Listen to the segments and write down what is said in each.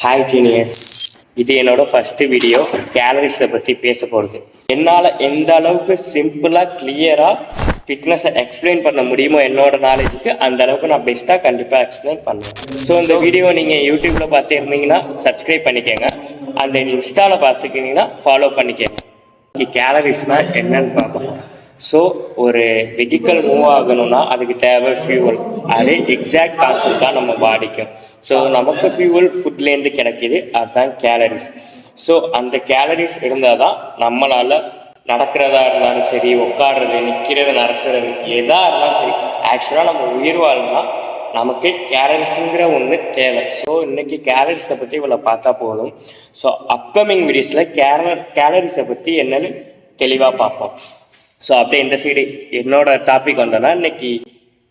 Hi genius, இது என்னோட first video. கேலரிஸை பற்றி பேச போகிறது. என்னால் எந்த அளவுக்கு சிம்பிளாக கிளியராக ஃபிட்னஸை எக்ஸ்பிளைன் பண்ண முடியுமோ என்னோட நாலேஜுக்கு அந்த அளவுக்கு நான் பெஸ்ட்டாக கண்டிப்பாக எக்ஸ்பிளைன் பண்ணுவேன். ஸோ இந்த வீடியோ நீங்கள் யூடியூப்பில் பார்த்துருந்தீங்கன்னா சப்ஸ்கிரைப் பண்ணிக்கோங்க, அந்த இன்ஸ்டாவில் பார்த்துக்கிட்டிங்கன்னா ஃபாலோ பண்ணிக்கோங்க. கேலரிஸ்னால் என்னன்னு பார்க்கணும். ஸோ ஒரு வெஹிக்கல் மூவ் ஆகணும்னா அதுக்கு தேவை ஃபியூவல். அது எக்ஸாக்ட் கான்செப்ட் தான் நம்ம பாடிக்கும். ஸோ நமக்கு ஃபியூவல் ஃபுட்லேருந்து கிடைக்கிது, அதுதான் கேலரிஸ். ஸோ அந்த கேலரிஸ் இருந்தால் தான் நம்மளால் நடக்கிறதா இருந்தாலும் சரி, உட்காடுறது, நிற்கிறது, நடக்கிறது, எதாக இருந்தாலும் சரி, ஆக்சுவலாக நம்ம உயிர் வாழணும்னா நமக்கு கேலரிஸுங்கிற ஒன்று தேவை. ஸோ இன்றைக்கி கேலரிஸை பற்றி இவ்வளோ பார்த்தா போதும். ஸோ அப்கமிங் வீடியோஸில் கேலரிஸை பற்றி என்னன்னு தெளிவாக பார்ப்போம். ஸோ அப்படியே இந்த சைடு என்னோட டாபிக் வந்தோன்னா, இன்னைக்கு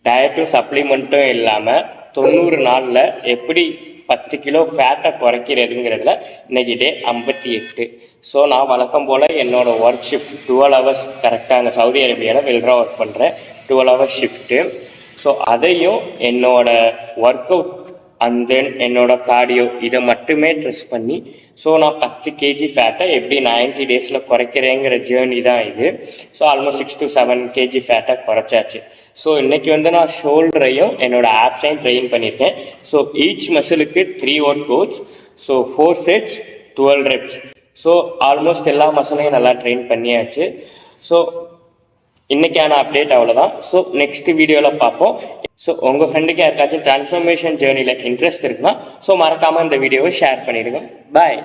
டயட்டும் சப்ளிமெண்ட்டும் இல்லாமல் 90 நாளில் எப்படி 10 கிலோ ஃபேட்டை குறைக்கிறதுங்கிறதுல இன்னைக்கு டே 58. ஸோ நான் வழக்கம் போல் என்னோட ஒர்க் ஷிஃப்ட் 12 ஹவர்ஸ் கரெக்டாக அங்கே சவுதி அரேபியாவில் வெல்ரா ஒர்க் பண்ணுறேன், 12 ஹவர்ஸ் ஷிஃப்ட்டு. ஸோ அதையும் என்னோட ஒர்க் அவுட் அண்ட் தென் என்னோட கார்டியோ இதை மட்டுமே ட்ரெஸ் பண்ணி ஸோ நான் 10 கேஜி ஃபேட்டை எப்படி 90 டேஸில் குறைக்கிறேங்கிற ஜேர்னி தான் இது. ஸோ ஆல்மோஸ்ட் 6 to 7 கேஜி ஃபேட்டை குறைச்சாச்சு. ஸோ இன்றைக்கி நான் ஷோல்டரையும் என்னோட ஆப்ஸையும் ட்ரெயின் பண்ணியிருக்கேன். ஸோ ஈச் மசிலுக்கு 3 workouts, so 4 sets 12 reps. So almost எல்லா மசிலையும் நல்லா ட்ரெயின் பண்ணியாச்சு. ஸோ இன்றைக்கான அப்டேட் அவ்வளோதான். ஸோ நெக்ஸ்ட் வீடியோவில் பார்ப்போம். ஸோ உங்கள் ஃப்ரெண்டுக்கு யாருக்காச்சும் ட்ரான்ஸ்ஃபர்மேஷன் ஜேர்னியில் இன்ட்ரெஸ்ட் இருக்குன்னா ஸோ மறக்காமல் இந்த வீடியோவை ஷேர் பண்ணிவிடுங்க. பாய்.